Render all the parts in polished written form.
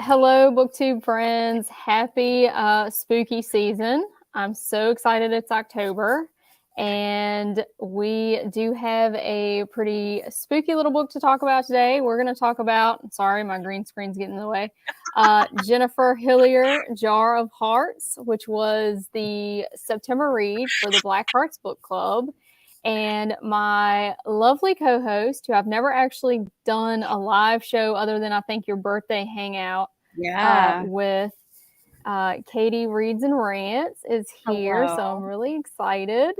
Hello, BookTube friends. Happy spooky season. I'm so excited it's October. And we do have a pretty spooky little book to talk about today. We're going to talk about, sorry, my green screen's getting in the way, Jennifer Hillier, Jar of Hearts, which was the September read for the Black Hearts Book Club. And my lovely co-host, who I've never actually done a live show other than I think your birthday hangout with Katie Reads&Rants is here. Hello. So I'm really excited.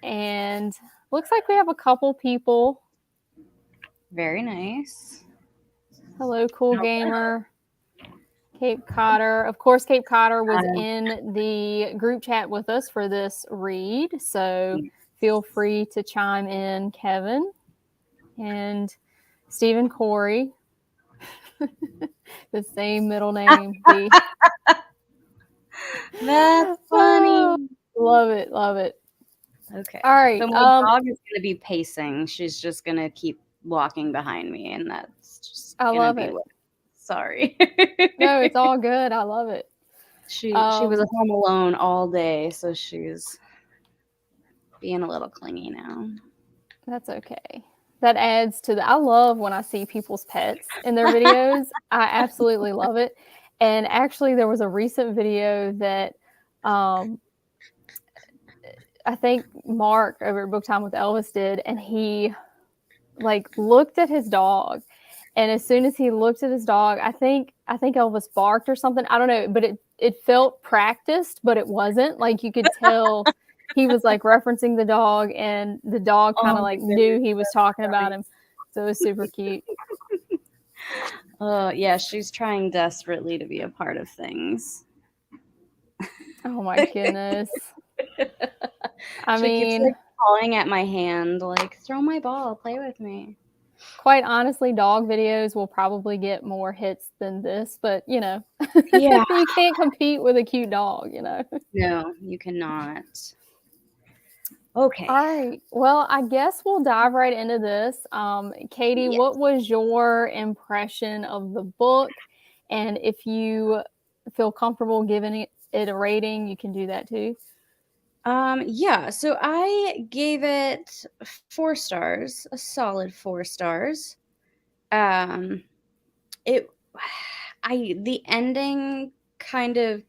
And looks like we have a couple people. Very nice. Hello, Cool Gamer. Cape Cotter. Of course, Cape Cotter was in the group chat with us for this read. So feel free to chime in, Kevin and Stephen Corey. The same middle name. That's funny. Love it. Love it. Okay. All right. So my dog is going to be pacing. She's just going to keep walking behind me, and that's just I love it. Sorry. No, it's all good. I love it. She was at home alone all day, so she's being a little clingy now. That's okay. That adds to I love when I see people's pets in their videos. I absolutely love it. And actually, there was a recent video that I think Mark over at Book Time with Elvis did, and he looked at his dog. And as soon as he looked at his dog, I think Elvis barked or something. I don't know, but it felt practiced, but it wasn't. Like you could tell he was referencing the dog, and the dog kind of knew he was talking about him. So it was super cute. Yeah, she's trying desperately to be a part of things. Oh my goodness. She keeps pawing at my hand, throw my ball, play with me. Quite honestly, dog videos will probably get more hits than this, but Yeah. You can't compete with a cute dog, No, you cannot. Okay. All right. Well, I guess we'll dive right into this. Katie, Yes. What was your impression of the book? And if you feel comfortable giving it a rating, you can do that too. Yeah, so I gave it 4 stars, a solid 4 stars. The ending kind of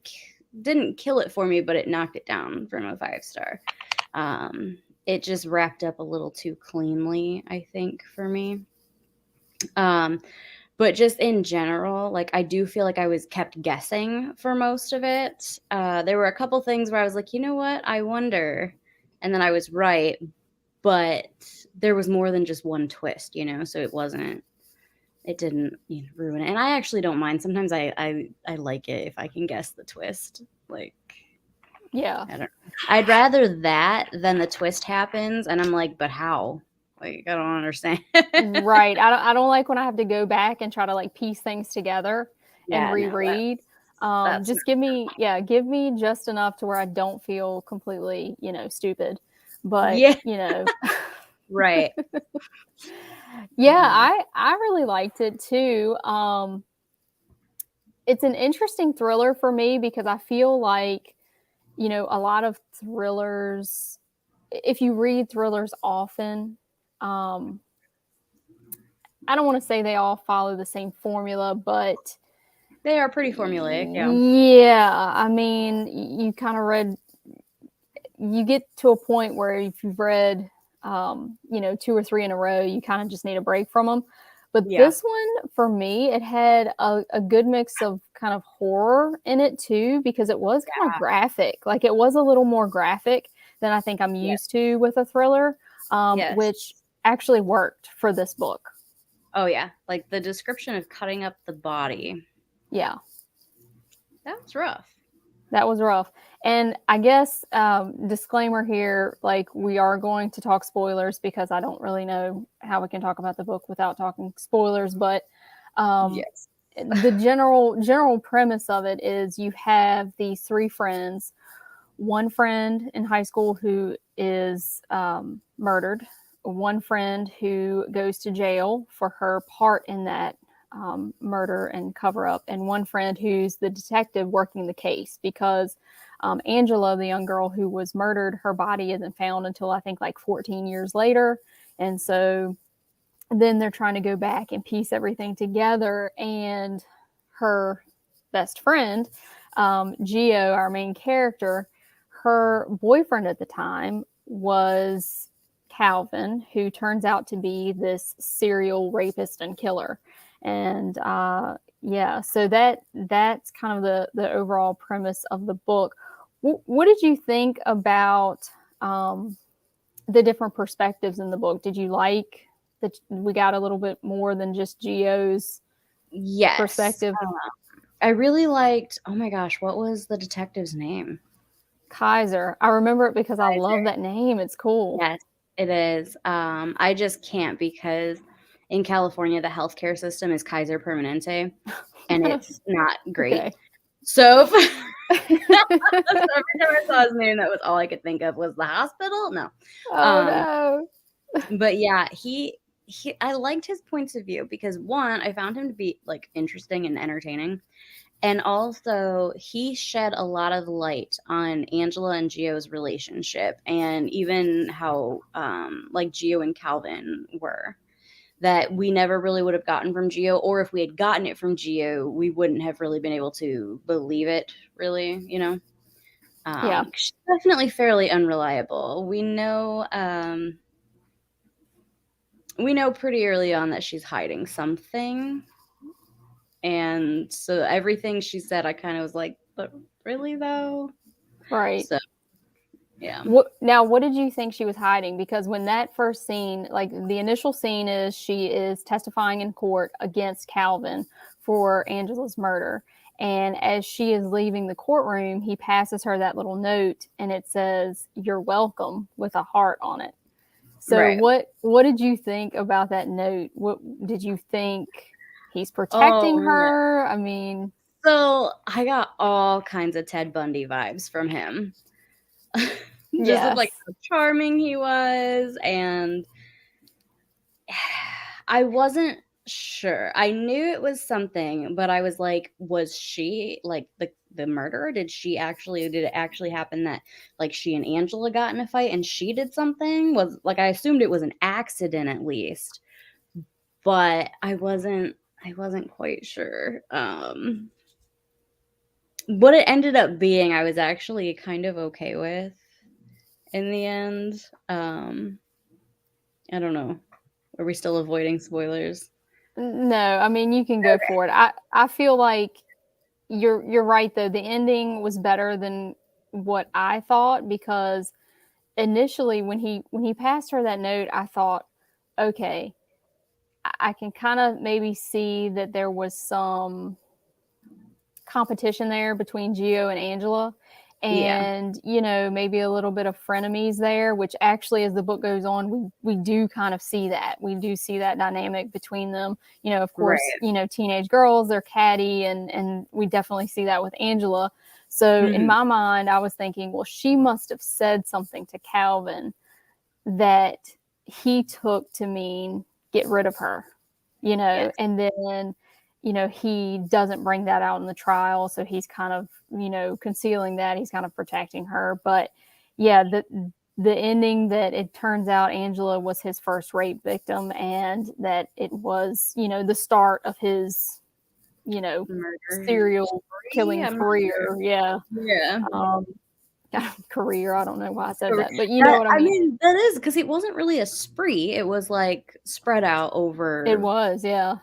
didn't kill it for me, but it knocked it down from a 5-star. It just wrapped up a little too cleanly, I think, for me. But just in general, I do feel like I was kept guessing for most of it. There were a couple things where I was like, you know what? I wonder. And then I was right. But there was more than just one twist, so it didn't ruin it. And I actually don't mind. Sometimes I like it if I can guess the twist. Yeah. I don't know. I'd rather that than the twist happens. And I'm like, but how? I don't understand. Right. I don't like when I have to go back and try to piece things together and reread. Just give me just enough to where I don't feel completely, stupid. But Right. Yeah, I really liked it too. It's an interesting thriller for me because I feel like, a lot of thrillers, if you read thrillers often, I don't want to say they all follow the same formula, but they are pretty formulaic. Yeah. I mean, you get to a point where if you've read, 2 or 3 in a row, you kind of just need a break from them. But this one, for me, it had a good mix of kind of horror in it too, because it was kind of graphic. It was a little more graphic than I think I'm used to with a thriller, which actually worked for this book. Oh, yeah. The description of cutting up the body. Yeah. That was rough. That was rough. And I guess, disclaimer here, we are going to talk spoilers because I don't really know how we can talk about the book without talking spoilers. But the general premise of it is you have these 3 friends. One friend in high school who is murdered. One friend who goes to jail for her part in that murder and cover up, and one friend who's the detective working the case, because Angela, the young girl who was murdered, her body isn't found until I think like 14 years later. And so then they're trying to go back and piece everything together. And her best friend, Gio, our main character, her boyfriend at the time was Calvin, who turns out to be this serial rapist and killer. And yeah, so that's kind of the overall premise of the book. What did you think about the different perspectives in the book? Did you like that we got a little bit more than just Gio's perspective? I really liked, oh my gosh, what was the detective's name? Kaiser. I remember it because I love that name. It's cool. Yes, it is. I just can't, because in California, the healthcare system is Kaiser Permanente, and it's not great. Okay. So every time I saw his name, that was all I could think of was the hospital. No. Oh no. But yeah, I liked his points of view because, one, I found him to be like interesting and entertaining. And also, he shed a lot of light on Angela and Gio's relationship, and even how like Gio and Calvin were, that we never really would have gotten from Gio, or if we had gotten it from Gio, we wouldn't have really been able to believe it, really, you know? Yeah. She's definitely fairly unreliable. We know pretty early on that she's hiding something. And so everything she said, I kind of was like, but really though? Right. So, yeah. What did you think she was hiding? Because when that first scene, like the initial scene is she is testifying in court against Calvin for Angela's murder. And as she is leaving the courtroom, he passes her that little note and it says, "You're welcome," with a heart on it. So Right. what did you think about that note? What did you think he's protecting her? I mean, so I got all kinds of Ted Bundy vibes from him. Just yes. with like how charming he was, and I wasn't sure. I knew it was something, but I was like, was she like the murderer? Did it actually happen that like she and Angela got in a fight and she did something? Was like, I assumed it was an accident at least, but I wasn't quite sure. What it ended up being, I was actually kind of okay with in the end. I don't know. Are we still avoiding spoilers? No, I mean you can go for it. I feel like you're right though. The ending was better than what I thought, because initially when he passed her that note, I thought, okay, I can kind of maybe see that there was some competition there between Gio and Angela. And you know, maybe a little bit of frenemies there, which actually as the book goes on, we do kind of see that. We do see that dynamic between them. You know, of course, Right. you know, teenage girls, they're catty, and we definitely see that with Angela. So in my mind, I was thinking, well, she must have said something to Calvin that he took to mean get rid of her, you know. Yes. And then, you know, he doesn't bring that out in the trial, so he's kind of, you know, concealing that. He's kind of protecting her. But yeah, the ending that it turns out Angela was his first rape victim, and that it was, you know, the start of his, you know, serial killing career. Yeah. Career. I don't know why I said that, but you know what I mean. I mean, that is because it wasn't really a spree. It was like spread out over. It was, yeah,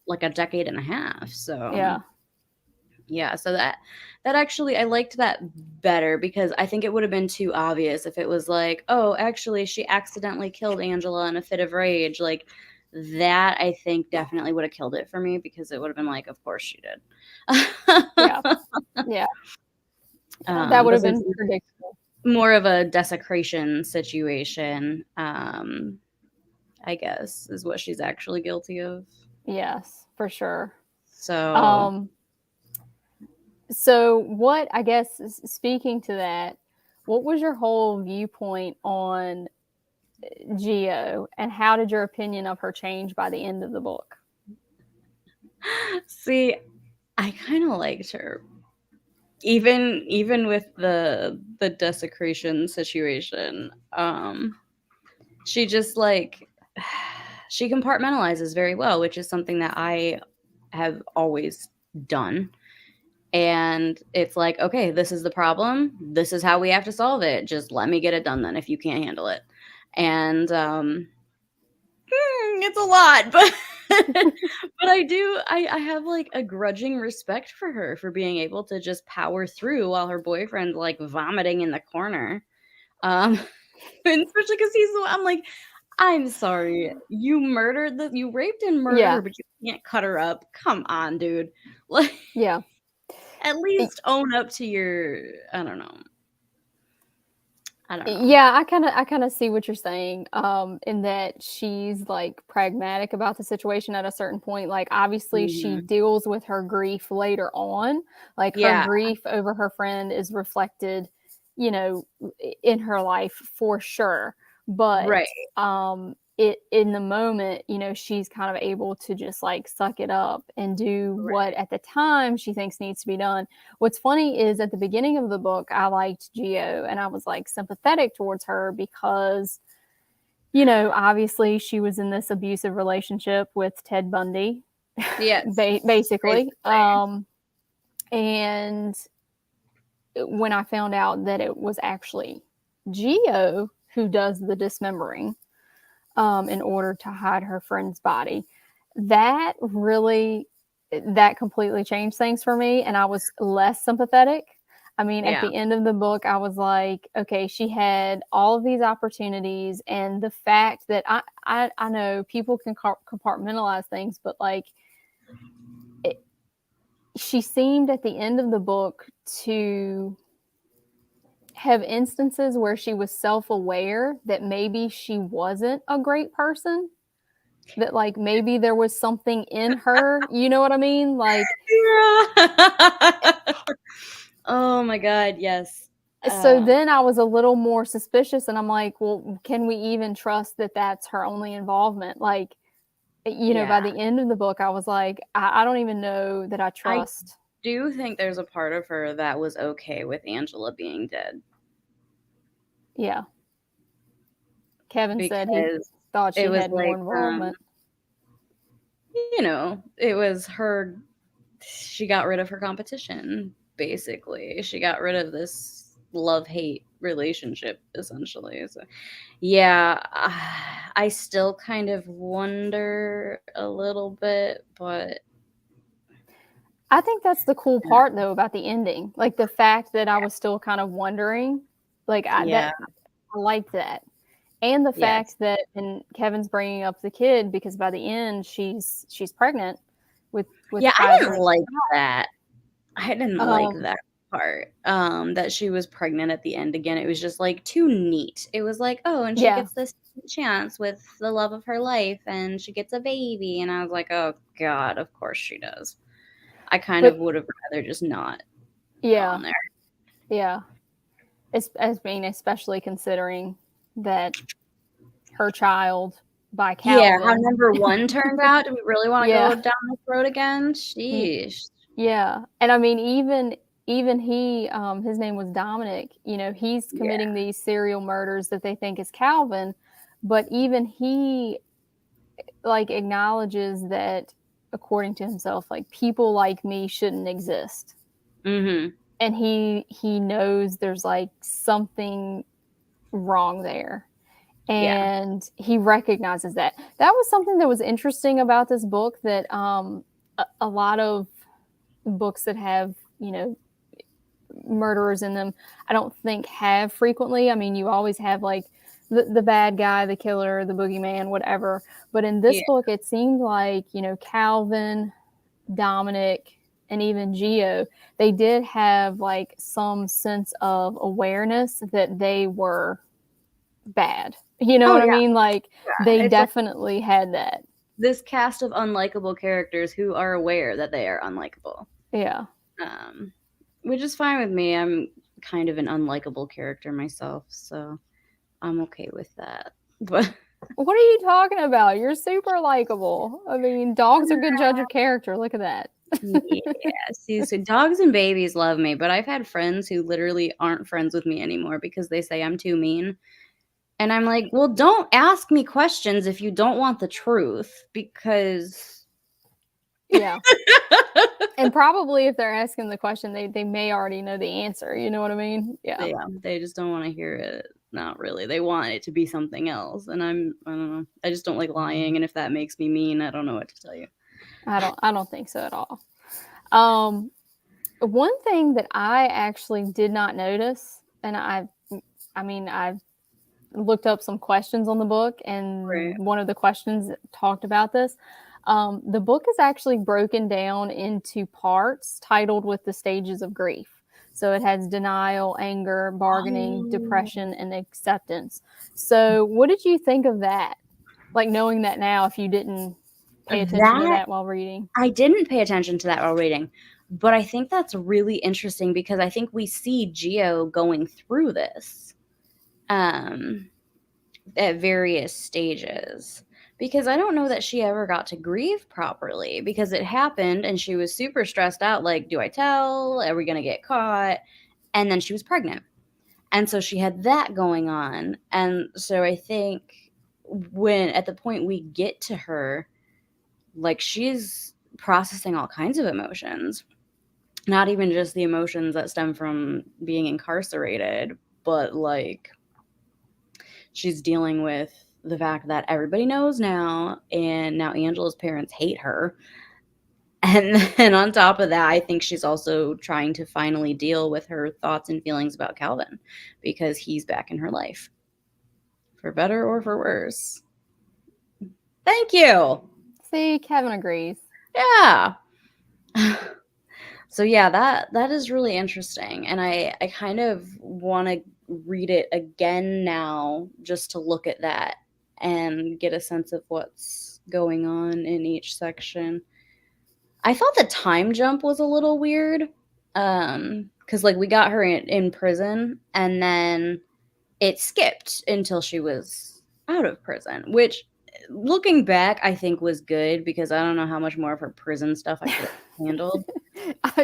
like a decade and a half. So yeah. So that actually, I liked that better, because I think it would have been too obvious if it was like, oh, actually she accidentally killed Angela in a fit of rage. Like that, I think definitely would have killed it for me, because it would have been like, of course she did. Yeah. That would have been predictable. More of a desecration situation, I guess, is what she's actually guilty of. Yes, for sure. So so what, I guess, speaking to that, what was your whole viewpoint on Gio, and how did your opinion of her change by the end of the book? See, I kind of liked her, even with the desecration situation. She just like she compartmentalizes very well, which is something that I have always done. And it's like, okay, this is the problem. This is how we have to solve it. Just let me get it done then if you can't handle it. And it's a lot, but but I have like a grudging respect for her for being able to just power through while her boyfriend's like vomiting in the corner. Um and especially because he's the one, I'm like, I'm sorry, you raped and murdered Yeah. her, but you can't cut her up. Come on, dude. Like, Yeah. at least own up to your, I don't know. I don't know. Yeah, I kind of see what you're saying, in that she's like pragmatic about the situation at a certain point. Like obviously she Mhm. deals with her grief later on. Like her Yeah, grief over her friend is reflected, in her life for sure. But right, it in the moment, she's kind of able to just like suck it up and do what right. at the time she thinks needs to be done. What's funny is at the beginning of the book, I liked Geo and I was like sympathetic towards her because, obviously she was in this abusive relationship with Ted Bundy, Yes, basically. basically. And when I found out that it was actually Geo who does the dismembering, in order to hide her friend's body, that really that completely changed things for me and I was less sympathetic. I mean, at Yeah, the end of the book, I was like, okay, she had all of these opportunities, and the fact that I know people can compartmentalize things, but like, it, she seemed at the end of the book to have instances where she was self-aware that maybe she wasn't a great person, that like maybe there was something in her, you know what I mean? Like, yeah. Oh my god, yes. so then I was a little more suspicious and I'm like, well, can we even trust that that's her only involvement? Like, by Yeah. the end of the book, I was like, I don't even know that I I trust. do think there's a part of her that was okay with Angela being dead Yeah. Kevin said he because thought it she was had more like, involvement. it was her. She got rid of her competition, basically. She got rid of this love-hate relationship, essentially. So, yeah, I still kind of wonder a little bit, but I think that's the cool part though about the ending. Like the fact that I was still kind of wondering, like yeah, I like that. And the yes. fact that, and Kevin's bringing up the kid because by the end she's pregnant with Yeah, I didn't Kaiser's like that. I didn't like um that part, that she was pregnant at the end again. It was just, like, too neat. It was like, "Oh, and she yeah. gets this chance with the love of her life, and she gets a baby," and I was like, "Oh god, of course she does." I kind But of would have rather just not yeah, gone there. yeah. As being especially considering that her child by Yeah, how Calvin. number 1 turned out. Do we really wanna Yeah. go down this road again? Y- Sheesh. Yeah. And I mean even he, his name was Dominic, he's Yeah, committing these serial murders that they think is Calvin, but even he like acknowledges that according to himself, like people like me shouldn't exist. mhm. And he knows there's like something wrong there. Yeah. And he recognizes that. That was something that was interesting about this book that a lot of books that have, murderers in them, I don't think have frequently. I mean, you always have like the bad guy, the killer, the boogeyman, whatever. But in this Yeah. book, it seemed like, Calvin, Dominic, and even Geo, they did have like some sense of awareness that they were bad. You know Oh, what I yeah, mean? Like yeah. they It's like definitely had that. this cast of unlikable characters who are aware that they are unlikable. Yeah. Um, which is fine with me. I'm kind of an unlikable character myself, so I'm okay with that. But What are you talking about? You're super likable. I mean, dogs are good judge of character. Look at that. Yeah, see, so dogs and babies love me, but I've had friends who literally aren't friends with me anymore because they say I'm too mean. And I'm like, well, don't ask me questions if you don't want the truth, because Yeah. And probably if they're asking the question, they may already know the answer. You know what I mean? Yeah. they just don't want to hear it. Not really. They want it to be something else. And I don't know. I just don't like lying. And if that makes me mean, I don't know what to tell you. I don't think so at all. One thing that I actually did not notice, and I mean, I've looked up some questions on the book, and Right. one of the questions talked about this. The book is actually broken down into parts titled with the stages of grief. So it has denial, anger, bargaining, depression, and acceptance. So, what did you think of that? Like knowing that now, if you didn't pay attention to that while reading. I didn't pay attention to that while reading, but I think that's really interesting because I think we see Geo going through this at various stages. Because I don't know that she ever got to grieve properly because it happened and she was super stressed out. Like, do I tell? Are we going to get caught? And then she was pregnant. And so she had that going on. And so I think when at the point we get to her, like she's processing all kinds of emotions, not even just the emotions that stem from being incarcerated, but like she's dealing with the fact that everybody knows now, and now Angela's parents hate her. And then on top of that, I think she's also trying to finally deal with her thoughts and feelings about Calvin because he's back in her life. For better or for worse. Thank you. See, Kevin agrees. Yeah. So yeah, that is really interesting. And I kind of want to read it again now just to look at that and get a sense of what's going on in each section. I thought the time jump was a little weird. Because like we got her in prison and then it skipped until she was out of prison, which looking back I think was good because I don't know how much more of her prison stuff I could have handled.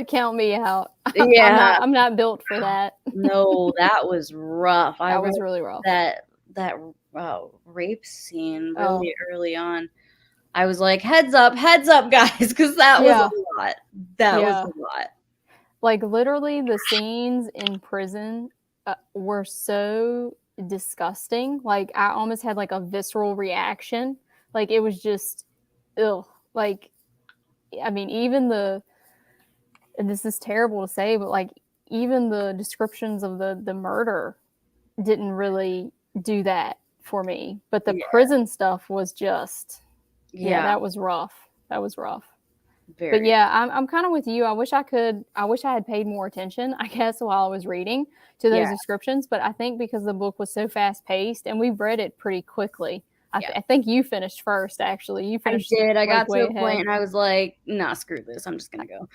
Count me out. Yeah. I'm not built for that. No, that was rough. That was really rough. That rape scene really early on. I was like, heads up, guys, because that was a lot. That was a lot. Like literally, the scenes in prison were so disgusting. Like I almost had like a visceral reaction. Like it was just, ugh. Like, I mean, even and this is terrible to say, but like even the descriptions of the murder didn't really do that for me. But the prison stuff was just, that was rough. That was rough. Very. But yeah, I'm kind of with you. I wish I had paid more attention, I guess, while I was reading to those descriptions. But I think because the book was so fast paced and we read it pretty quickly. I think you finished first, actually. You finished. I did. I got to a point and I was like, nah, screw this. I'm just going to go.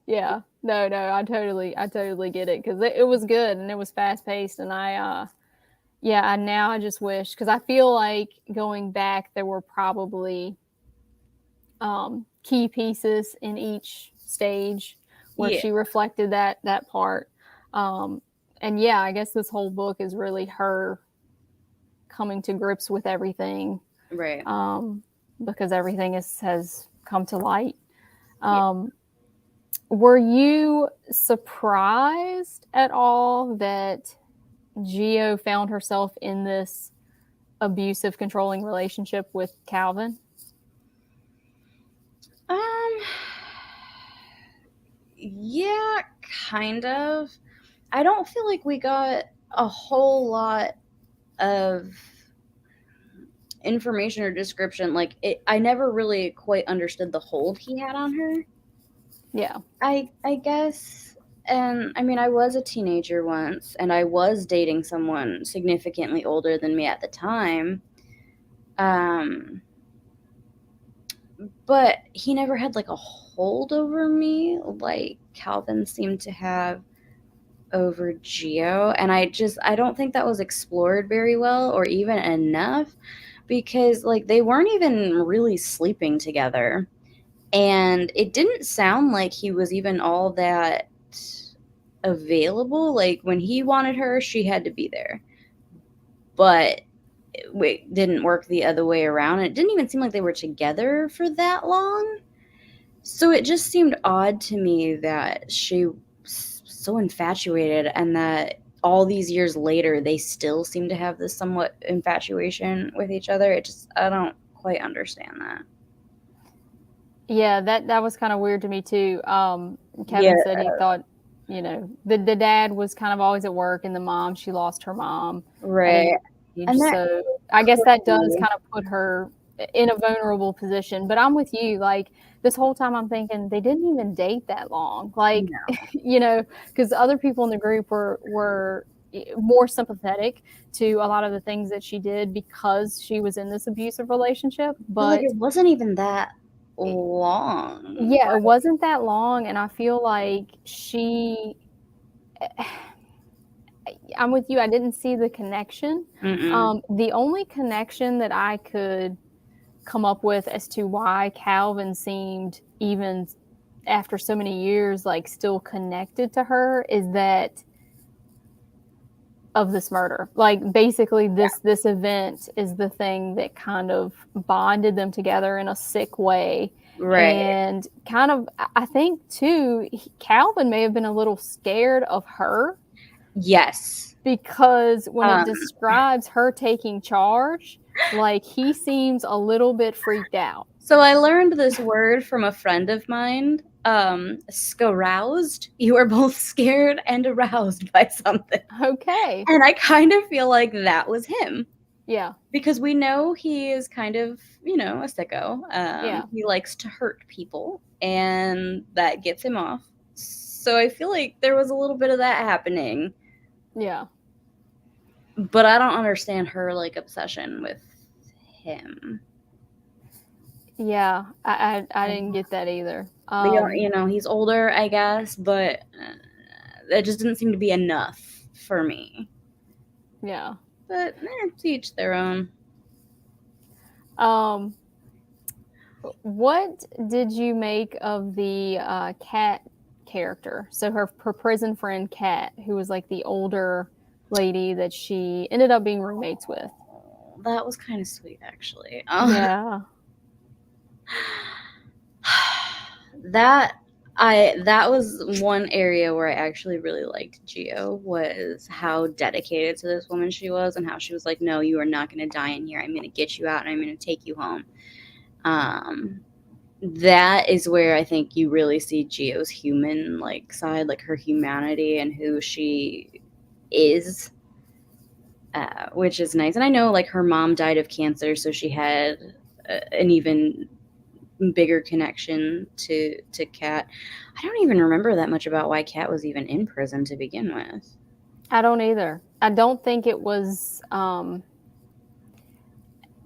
Yeah. No, I totally get it because it was good and it was fast paced. And now I just wish, because I feel like going back, there were probably key pieces in each stage where she reflected that part. And I guess this whole book is really her coming to grips with everything, right? Because everything has come to light. Were you surprised at all that Geo found herself in this abusive, controlling relationship with Calvin? Yeah, kind of. I don't feel like we got a whole lot of information or description. Like I never really quite understood the hold he had on her. Yeah. I guess. And I mean, I was a teenager once and I was dating someone significantly older than me at the time. But he never had like a hold over me like Calvin seemed to have over Geo. And I don't think that was explored very well or even enough. because like they weren't even really sleeping together. And it didn't sound like he was even all that available. Like when he wanted her, she had to be there. But it didn't work the other way around. It didn't even seem like they were together for that long. So it just seemed odd to me that she was so infatuated, and that all these years later they still seem to have this somewhat infatuation with each other. I don't quite understand that. Yeah, that was kind of weird to me too. Yeah, Kevin said he thought, the dad was kind of always at work, and the mom, she lost her mom at a right. young age. And that So I guess that does crazy. kind of put her in a vulnerable position. But I'm with you. Like this whole time, I'm thinking they didn't even date that long. Like, No. because other people in the group were more sympathetic to a lot of the things that she did because she was in this abusive relationship. But like But it wasn't even that long. yeah, it wasn't that long, and I feel like I'm with you, I didn't see the connection. Mm-mm. The only connection that I could come up with as to why Calvin seemed, even after so many years, like still connected to her is that of this murder. Like basically this event is the thing that kind of bonded them together in a sick way. Right. And kind of, I think too, Calvin may have been a little scared of her Yes. because when it Um, describes her taking charge, like he seems a little bit freaked out. so I learned this word from a friend of mine. Scaroused. You are both scared and aroused by something. Okay. And I kind of feel like that was him. Yeah. Because we know he is kind of, a sicko. Yeah. He likes to hurt people, and that gets him off. So I feel like there was a little bit of that happening. Yeah. But I don't understand her like obsession with him. Yeah. I didn't get that either. He's older, I guess, but that just didn't seem to be enough for me. Yeah. But to each their own. What did you make of the Kat character? So her prison friend Kat, who was like the older lady that she ended up being roommates with. That was kind of sweet, actually. Yeah. That was one area where I actually really liked Gio, was how dedicated to this woman she was, and how she was like, no, you are not going to die in here. I'm going to get you out, and I'm going to take you home. That is where I think you really see Gio's human like side, like her humanity and who she is, which is nice. And I know like her mom died of cancer, so she had an even bigger connection to Kat. I don't even remember that much about why Kat was even in prison to begin with. I don't either. I don't think it was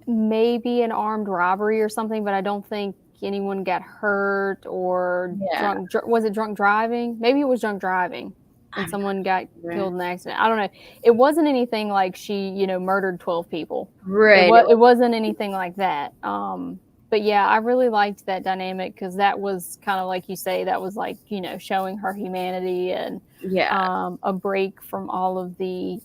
maybe an armed robbery or something, but I don't think anyone got hurt or drunk. Was it drunk driving? Maybe it was drunk driving and someone got killed in an accident. I don't know. It wasn't anything like she, murdered 12 people. Right. It wasn't anything like that. But yeah, I really liked that dynamic because that was kind of like you say, that was like, showing her humanity and a break from all of the,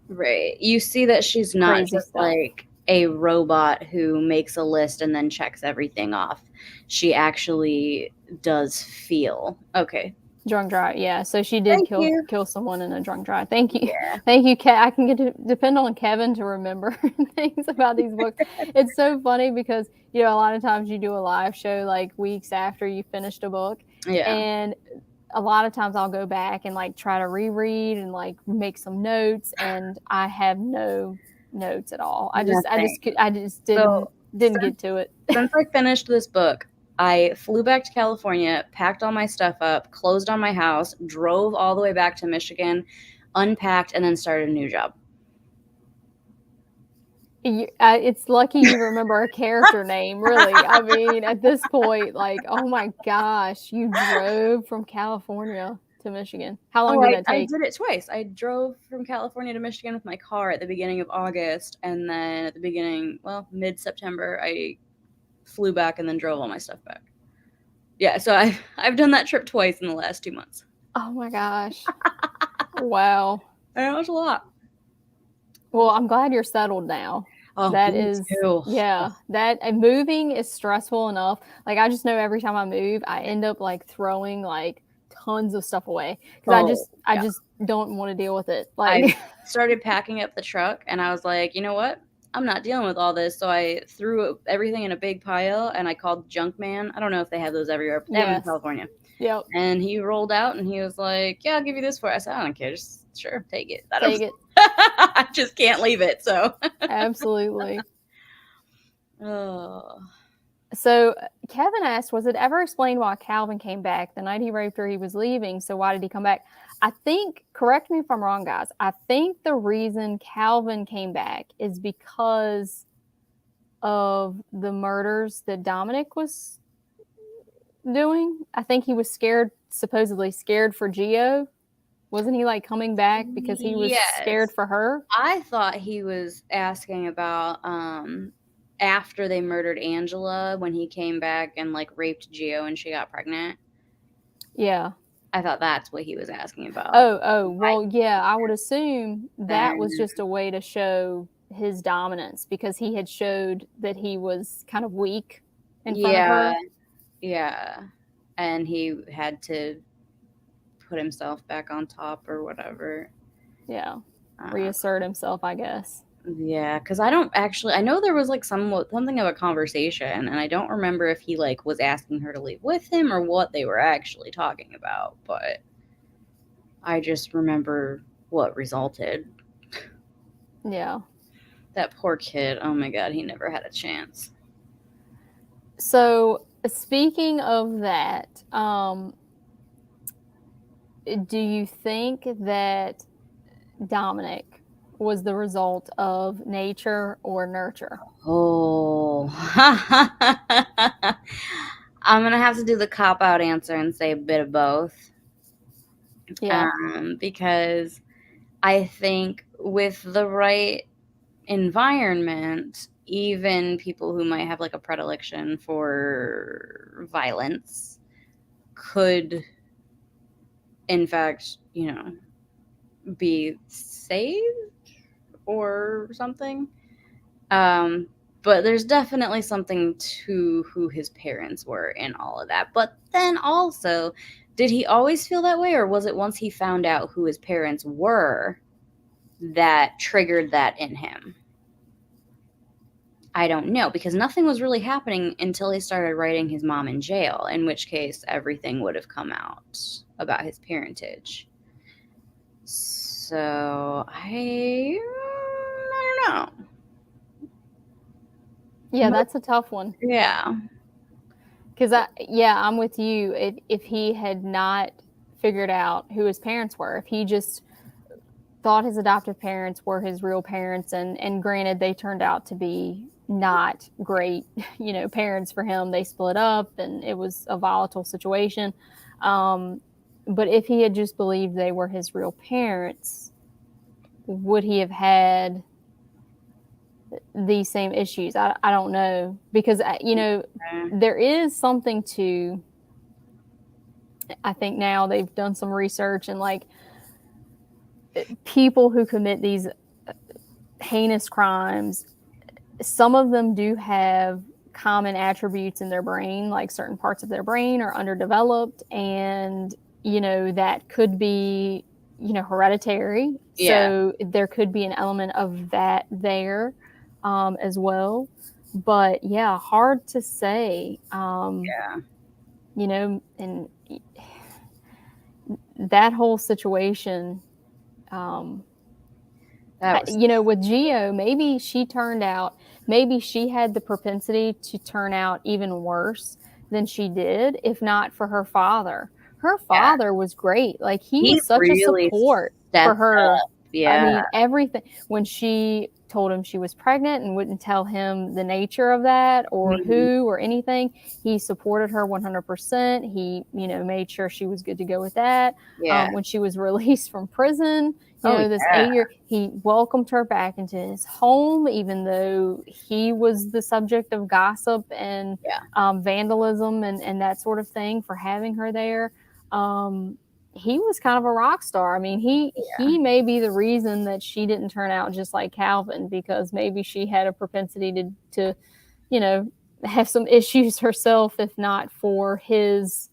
Right. You see that she's not just stuff. Like a robot who makes a list and then checks everything off. She actually does feel. Okay. Drunk drive, yeah. So she did kill someone in a drunk drive. Thank you. Yeah. Thank you, I can depend on Kevin to remember things about these books. It's so funny because, a lot of times you do a live show like weeks after you finished a book. Yeah. And a lot of times I'll go back and like try to reread and like make some notes, and I have no notes at all. I just didn't get to it. Since I finished this book, I flew back to California, packed all my stuff up, closed on my house, drove all the way back to Michigan, unpacked, and then started a new job. It's lucky you remember a character name, really. I mean, at this point, like, oh my gosh, you drove from California to Michigan? How long did that take? I did it twice. I drove from California to Michigan with my car at the beginning of August, and then at the beginning, mid-September, I flew back and then drove all my stuff back. Yeah, so I've done that trip twice in the last 2 months. Oh my gosh. Wow. And it was a lot. Well, I'm glad you're settled now. Oh, That me is, too. yeah, that and moving is stressful enough. Like, I just know every time I move, I end up like throwing like tons of stuff away because I just don't want to deal with it. Like, I started packing up the truck, and I was like, you know what? I'm not dealing with all this. So I threw everything in a big pile, and I called Junk Man. I don't know if they have those everywhere, but they have them in California. Yep. And he rolled out, and he was like, yeah, I'll give you this for it. I said, I don't care. Just sure, take it. Take it. I just can't leave it. So Absolutely. Oh. So Kevin asked, was it ever explained why Calvin came back the night he raped her? He was leaving. So why did he come back? I think, correct me if I'm wrong, guys. I think the reason Calvin came back is because of the murders that Dominic was doing. I think he was scared, supposedly scared for Gio. Wasn't he like coming back because he was scared for her? I thought he was asking about after they murdered Angela, when he came back and like raped Gio and she got pregnant. Yeah. I thought that's what he was asking about. Well, yeah, I would assume that was just a way to show his dominance because he had showed that he was kind of weak in front of her. Yeah. And he had to put himself back on top or whatever. Yeah. Reassert himself, I guess. Yeah, because I know there was like something of a conversation, and I don't remember if he like was asking her to leave with him or what they were actually talking about, but I just remember what resulted. Yeah. That poor kid. Oh my God, he never had a chance. So speaking of that, do you think that Dominic was the result of nature or nurture? Oh, I'm going to have to do the cop-out answer and say a bit of both. Yeah. Because I think with the right environment, even people who might have like a predilection for violence could, in fact, be saved or something. But there's definitely something to who his parents were in all of that. But then also, did he always feel that way, or was it once he found out who his parents were that triggered that in him? I don't know, because nothing was really happening until he started writing his mom in jail, in which case everything would have come out about his parentage. So I don't know. Yeah, that's a tough one. Yeah. Because I'm with you. If he had not figured out who his parents were, if he just thought his adoptive parents were his real parents, and granted, they turned out to be not great, parents for him. They split up, and it was a volatile situation. But if he had just believed they were his real parents, would he have had these same issues? I don't know, because there is something to, I think now they've done some research, and like people who commit these heinous crimes, some of them do have common attributes in their brain, like certain parts of their brain are underdeveloped, and that could be hereditary. So there could be an element of that there as well. But yeah, hard to say. And that whole situation, with Gio, maybe she had the propensity to turn out even worse than she did if not for her father. Her father was great. Like he was such a support for her. I Yeah. mean, everything. When she told him she was pregnant and wouldn't tell him the nature of that or Mhm. who or anything, he supported her 100%. He, made sure she was good to go with that. Yeah. When she was released from prison, Oh, this yeah. 8 year, he welcomed her back into his home, even though he was the subject of gossip and Yeah. vandalism and that sort of thing for having her there. He was kind of a rock star. I mean, he may be the reason that she didn't turn out just like Calvin, because maybe she had a propensity to have some issues herself, if not for his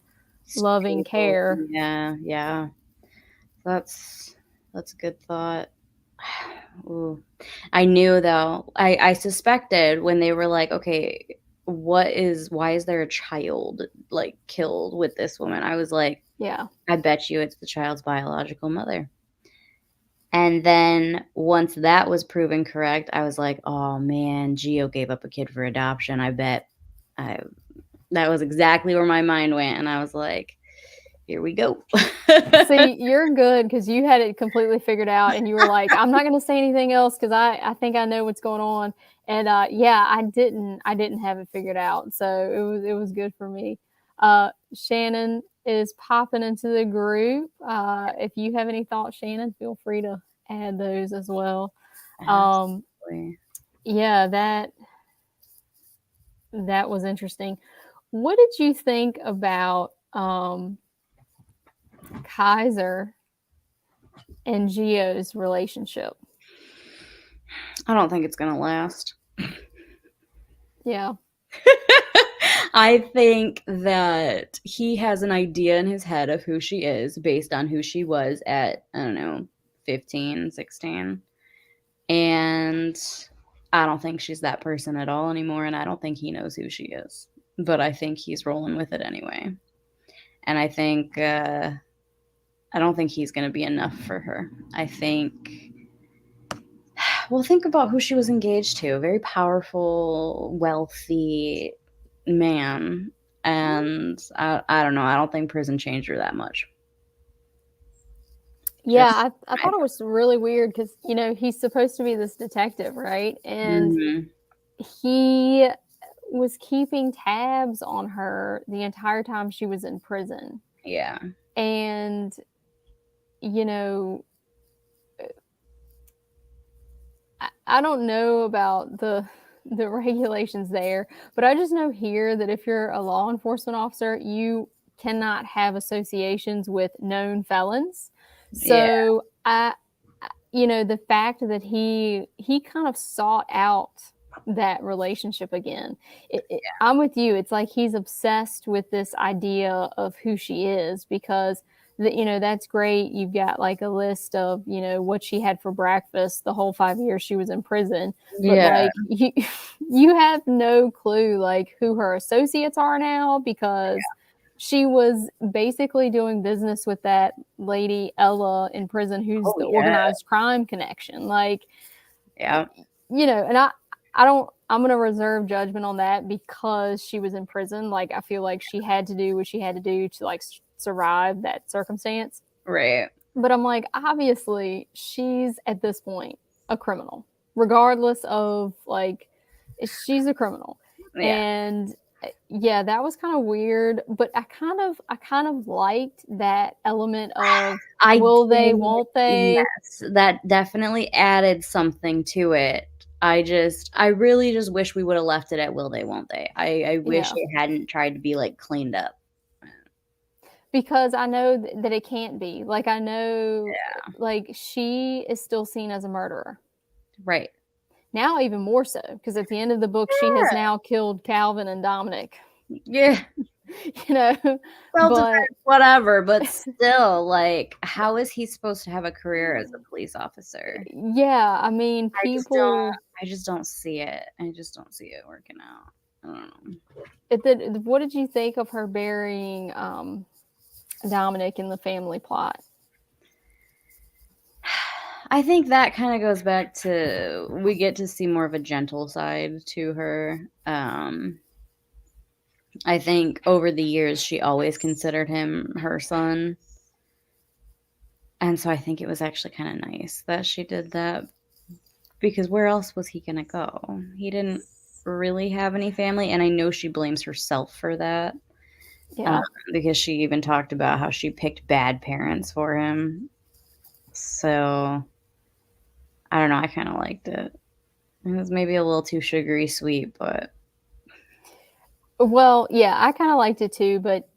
loving Stable. care. Yeah, yeah. That's a good thought. Ooh. I knew though. I suspected when they were like, okay, why is there a child like killed with this woman? I was like, Yeah. I bet you it's the child's biological mother. And then once that was proven correct, I was like, oh man, Geo gave up a kid for adoption. I bet I that was exactly where my mind went. And I was like, here we go. See, you're good because you had it completely figured out, and you were like, "I'm not going to say anything else because I think I know what's going on." And yeah, I didn't have it figured out, so it was good for me. Shannon is popping into the group. If you have any thoughts, Shannon, feel free to add those as well. Absolutely. Yeah, that was interesting. What did you think about Kaiser and Geo's relationship? I don't think it's gonna last. Yeah. I think that he has an idea in his head of who she is based on who she was at, I don't know, 15, 16. And I don't think she's that person at all anymore. And I don't think he knows who she is. But I think he's rolling with it anyway. And I don't think he's going to be enough for her. I think, well, think about who she was engaged to. A very powerful, wealthy man. And I don't know. I don't think prison changed her that much. Yeah, I thought it was really weird because, he's supposed to be this detective, right? And Mhm. he was keeping tabs on her the entire time she was in prison. Yeah. And, you know, I don't know about the regulations there, but I just know here that if you're a law enforcement officer, you cannot have associations with known felons. Yeah. So the fact that he kind of sought out that relationship again. I'm with you. It's like he's obsessed with this idea of who she is, because that's great. You've got like a list of what she had for breakfast the whole 5 years she was in prison, but Yeah. like you have no clue like who her associates are now, because she was basically doing business with that lady Ella in prison, who's Oh, the yeah. organized crime connection. Like, Yeah. and I don't, I'm going to reserve judgment on that because she was in prison. Like, I feel like she had to do what she had to do to like survive that circumstance. Right. But I'm like, obviously, she's at this point a criminal, regardless of like, she's a criminal. Yeah. And yeah, that was kind of weird, but I kind of liked that element of will they, won't they? Yes, that definitely added something to it. I really just wish we would have left it at will they, won't they. I wish Yeah. it hadn't tried to be like cleaned up. Because I know that it can't be. Like, I know, Yeah. like, she is still seen as a murderer. Right. Now, even more so, because at the end of the book, she has now killed Calvin and Dominic. Yeah. But whatever, but still, like, how is he supposed to have a career as a police officer? yeah, I mean, people. I just don't see it. I just don't see it working out. I don't know. What did you think of her burying Dominic in the family plot? I think that kind of goes back to we get to see more of a gentle side to her. I think over the years she always considered him her son. And so I think it was actually kind of nice that she did that, because where else was he going to go? He didn't really have any family, and I know she blames herself for that. Yeah. Because she even talked about how she picked bad parents for him. So I don't know. I kind of liked it. It was maybe a little too sugary sweet, but Well, yeah, I kind of liked it too, but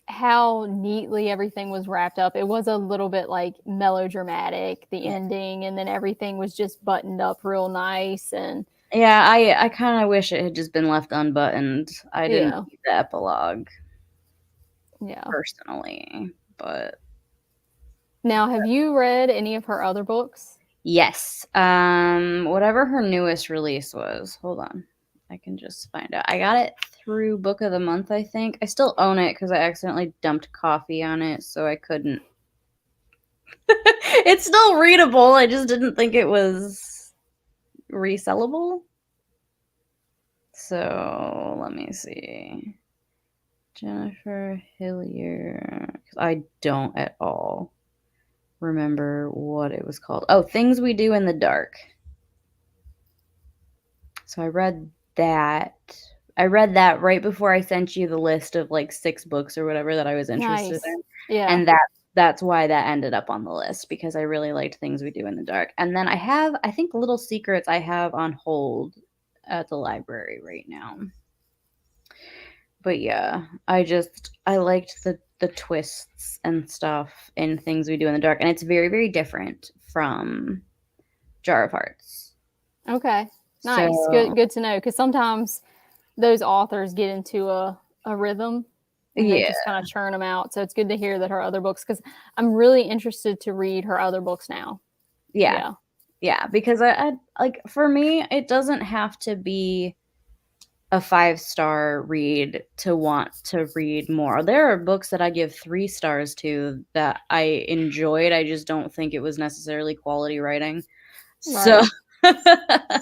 how neatly everything was wrapped up. It was a little bit like melodramatic, the ending, and then everything was just buttoned up real nice. And yeah, I kind of wish it had just been left unbuttoned. I didn't yeah, need the epilogue yeah. personally, but Now, have you read any of her other books? yes. Whatever her newest release was. Hold on. I can just find out. I got it through Book of the Month, I think. I still own it because I accidentally dumped coffee on it, so I couldn't. It's still readable. I just didn't think it was resellable. So let me see. Jennifer Hillier. 'Cause I don't at all remember what it was called. Oh, Things We Do in the Dark. So I read that. I read that right before I sent you the list of like 6 books or whatever that I was interested Nice. in. Yeah. And that's why that ended up on the list, because I really liked Things We Do in the Dark. And then I think Little Secrets I have on hold at the library right now. But yeah, I liked the twists and stuff in Things We Do in the Dark, and it's very, very different from Jar of Hearts. Okay. Nice. So Good to know, because sometimes those authors get into a rhythm and they yeah, just kind of churn them out. So it's good to hear that her other books, because I'm really interested to read her other books now. yeah, Yeah. yeah. Because I like, for me, it doesn't have to be a 5-star read to want to read more. There are books that I give 3 stars to that I enjoyed. I just don't think it was necessarily quality writing. So, Right.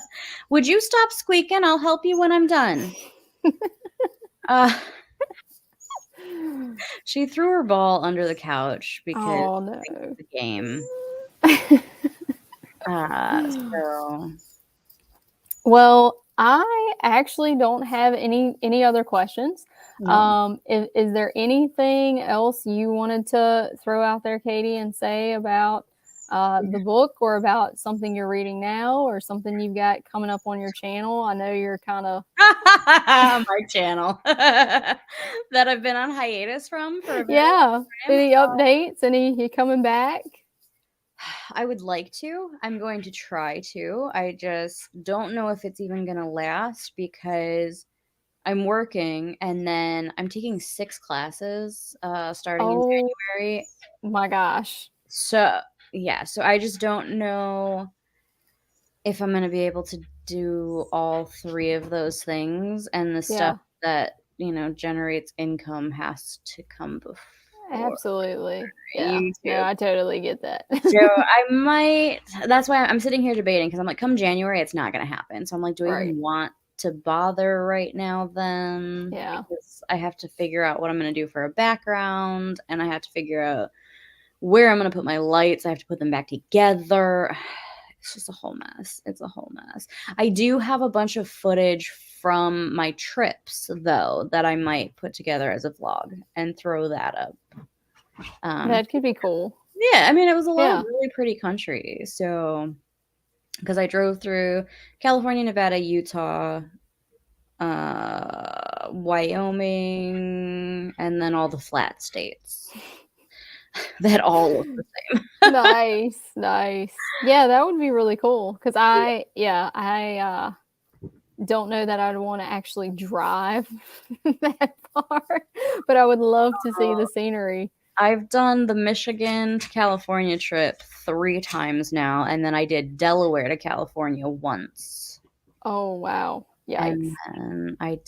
would you stop squeaking? I'll help you when I'm done. Uh, she threw her ball under the couch because Oh it's no. the game. So Well, I actually don't have any other questions. no. Is there anything else you wanted to throw out there, Katie, and say about the book, or about something you're reading now, or something you've got coming up on your channel? I know you're kind of My channel that I've been on hiatus from for a very yeah. long time. Any updates? Any you coming back? I would like to. I'm going to try to. I just don't know if it's even going to last, because I'm working and then I'm taking 6 classes starting in Oh January. my gosh. So, yeah, so I just don't know if I'm going to be able to do all 3 of those things, and the stuff Yeah. that, generates income has to come before Absolutely. Yeah. No, YouTube. I totally get that. So I might. That's why I'm sitting here debating, because I'm like, come January, it's not going to happen. So I'm like, do I Right. even want to bother right now then? Yeah. Because I have to figure out what I'm going to do for a background, and I have to figure out where I'm going to put my lights. I have to put them back together. It's just a whole mess. It's a whole mess. I do have a bunch of footage from my trips, though, that I might put together as a vlog and throw that up. That could be cool. Yeah, I mean, it was a lot Yeah. of really pretty country. So, because I drove through California, Nevada, Utah, Wyoming, and then all the flat states that all look the same. Nice. Nice. Yeah, that would be really cool, because I don't know that I'd want to actually drive that far, but I would love to see the scenery. I've done the Michigan to California trip 3 times now, and then I did Delaware to California once. Oh wow. Yikes. And then I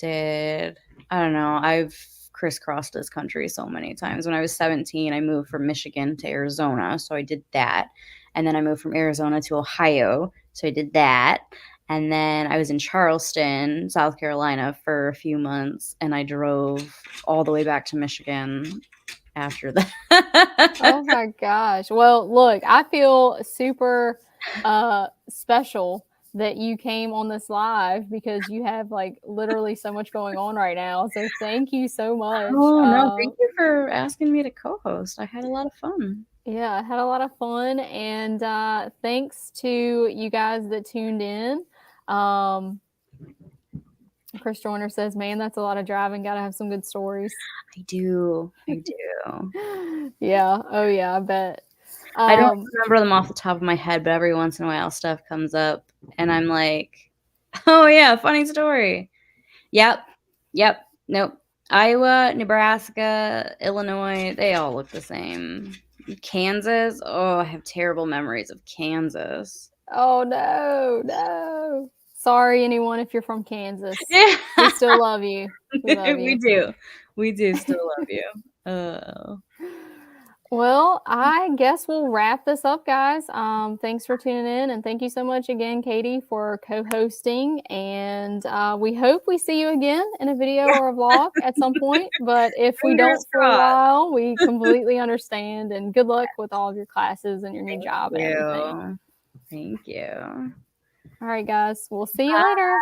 don't know, I've crisscrossed this country so many times. When I was 17, I moved from Michigan to Arizona, so I did that. And then I moved from Arizona to Ohio, so I did that. And then I was in Charleston, South Carolina for a few months, and I drove all the way back to Michigan after that. Oh my gosh. Well, look, I feel super special that you came on this live because you have like literally so much going on right now. So thank you so much. Oh, no, thank you for asking me to co-host. I had a lot of fun. Yeah, I had a lot of fun, and thanks to you guys that tuned in. Chris Joyner says, "Man, that's a lot of driving. Got to have some good stories." I do. Yeah. Oh yeah, I bet. I don't remember them off the top of my head, but every once in a while stuff comes up and I'm like, oh yeah, funny story. Yep. Nope. Iowa, Nebraska, Illinois, they all look the same. Kansas, oh, I have terrible memories of Kansas. Oh no. Sorry, anyone, if you're from Kansas. Yeah. We still love you. We love you. We do still love you. Oh. Well, I guess we'll wrap this up, guys. Thanks for tuning in, and thank you so much again, Katie, for co-hosting. And we hope we see you again in a video or a vlog at some point. But if we don't for a while, we completely understand. And good luck with all of your classes and your new job and everything. Thank you. All right, guys. We'll see you later.